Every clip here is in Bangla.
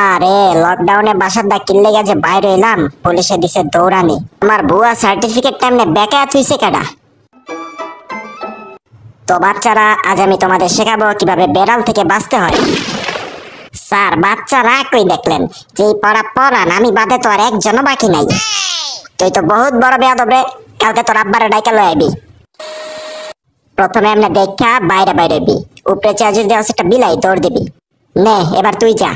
আরে লকডাউনে বাসার দা কিল্লে গেছে বাইরে এলাম, পুলিশে দিছে দৌড়ানি। আমার বুয়া সার্টিফিকেট টাইমে বেকা থুইছে কেডা? তো বাচ্চারা, আজ আমি তোমাদের শেখাবো কিভাবে বেড়াল থেকে বাঁচতে হয়। স্যার, বাচ্চারা কই দেখলেন? যেই পড়া পড়ান আমি বাদে তো আর একজনও বাকি নাই। তুই তো বহুত বড় বেয়াদব রে, কালকে তোর আব্বারে ডাইকা লই আইবি। প্রথমে এমনি দেখা বাইরে বাইরে বি, উপরে চেয়ে যদি দেওয়া সেটা বিলাই দৌড় দিবি। নে এবার তুই যা।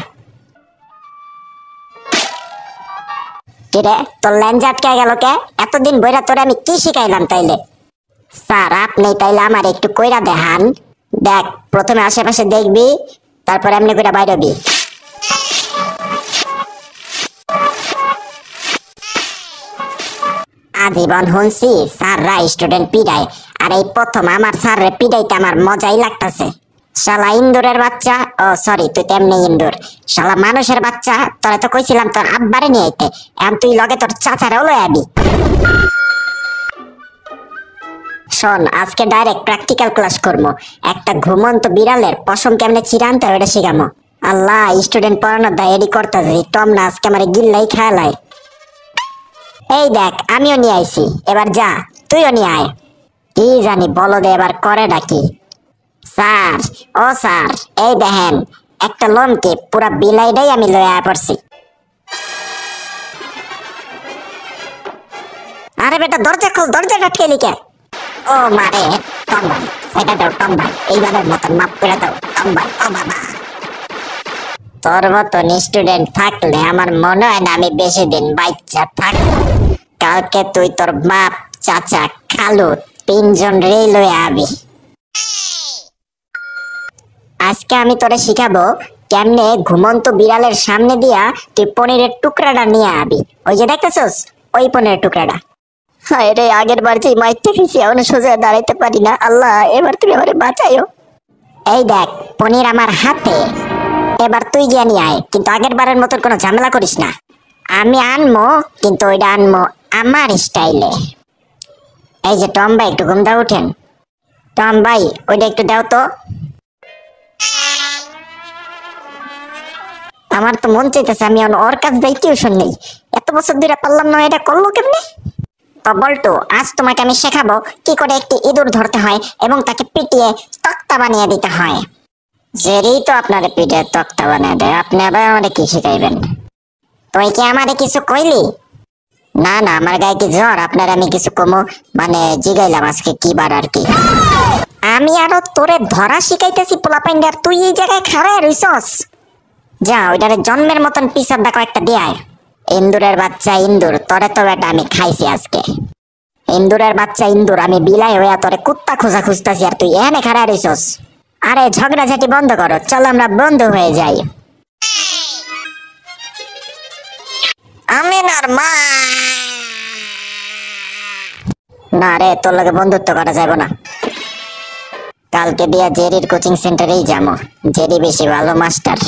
কিরে তোর ল্যাঞ্জ আটকে গেল কে? এতদিন বইরা তোরে আমি কি শিখাইলাম তাইলে? স্যার আপনি তাইলে আমার একটু কইরা দেখান। দেখ, প্রথমে আশেপাশে দেখবি, তারপর এমনি কইরা বাইরবি। আজীবন শুনছি স্যাররা স্টুডেন্ট পিড়ায়, আর এই প্রথম আমার স্যাররে পিড়াইতে আমার মজাই লাগতাছে। শালা ইন্দুরের বাচ্চা, ও সরি তুই তেমনি ইন্দুর। শালা মানুষের বাচ্চা, তোরা তো কইছিলাম তোর আব্বারে নিয়ে আইতে, এখন তুই লগে তোর চাচারাও লই আবি। শোন, আজকে ডাইরেক্ট প্র্যাকটিক্যাল ক্লাস করবো। একটা ঘুমন্ত বিড়ালের পশম কেমনে চিরানতে হয় ওটা শিখামো। আল্লাহ, স্টুডেন্ট পড়ানোর দায় এডি করতেছে, টম না আজকে আমার গিল্লাই খেয়ালায়। এই দেখ, আমিও নিয়ে আইছি, এবার যা তুইও নিয়ে আয়। কি জানি বলদে এবার করে নাকি। স্যার, ও স্যার, এই দেখেন একটা লোমকে পুরা বিলাইটাই আমি লইয়া পড়ছি। আরে বেটা দরজা খোল, দরজা আটকে কে? ও মারে, টম ভাই সেটা দাও, টম ভাই এইবারের মতন মাফ করে দাও টম ভাই। ও বাবা, তোর মতন স্টুডেন্ট থাকলে আমার মনে হয় না আমি বেশি দিন বাচ্চা থাকবো। কালকে তুই তোর বাপ, চাচা, খালু তিনজন রে লইয়া আবি। আজকে আমি তোরে শিখাবো কেমনে ঘুমন্ত বিড়ালের সামনে দিয়া তুই পনিরের টুকরাটা নিয়ে আবি। ওই যে দেখতেছস, ওই পনিরের টুকরাটা। হায় রে, আগের বার যে মাইকটা খেয়েছি এখন সোজা দাঁড়াইতে পারি না। আল্লাহ, এবার তুমি আমারে বাঁচাইও। এই দেখ পনির আমার হাতে, এবার তুই গিয়ে নিয়ে আয়, কিন্তু আগের বারের মতন কোনো ঝামেলা করিস না। আমি আনমো, কিন্তু ওইটা আনমো আমার স্টাইলে। এই যে টম ভাই, একটু ঘুম দাও, উঠেন। টম ভাই, ওইটা একটু দাও তো। আমার তো মন চাইতেছে আমি ওর কাছে যাই, টিউশন নেই। এত বছর ধরে পারলাম না, এটা করলো কেমনে? তো বলতো, আজ তোমাকে আমি শেখাবো কি করে একটি ইঁদুর ধরতে হয় এবং তাকে পিটিয়ে তক্তা বানিয়ে দিতে হয়। জেরি তো আপনার পিঠে তক্তা বানিয়ে দেয়, আপনি আবার আমারে কি শিখাইবেন? তুই কি আমারে কিছু কইলি? না না, আমার গায়ে কি জ্বর? আপনার আমি কিছু কমো মানে জিগাইলাম আজকে কি বার আর কি। আমি আরো তোরে ধরা শিখাইতেছি পোলাপাইন্ডা, আর তুই এই জায়গায় খাড়ায় রইছস। যা ওইটারে জন্মের মতন পিছার দেখো একটা দিয়ায়। ইন্দুরের বাচ্চা ইন্দুর, তোরে তো বেটা আমি খাইছি আজকে। ইন্দুরের বাচ্চা ইন্দুর, আমি বিলাই হইয়া তোরে কুত্তা খোঁজা খুঁজতাছি, আর তুই এখানে খাড়ায় রইছস। আরে ঝগড়াঝাটি বন্ধ করো, চলো আমরা বন্ধু হয়ে যাই। আমি মা না রে, তোর লগে বন্ধুত্ব করা যাবে না। কালকে দিয়া জেরির কোচিং সেন্টারেই যাবো, জেরি বেশি ভালো মাস্টার।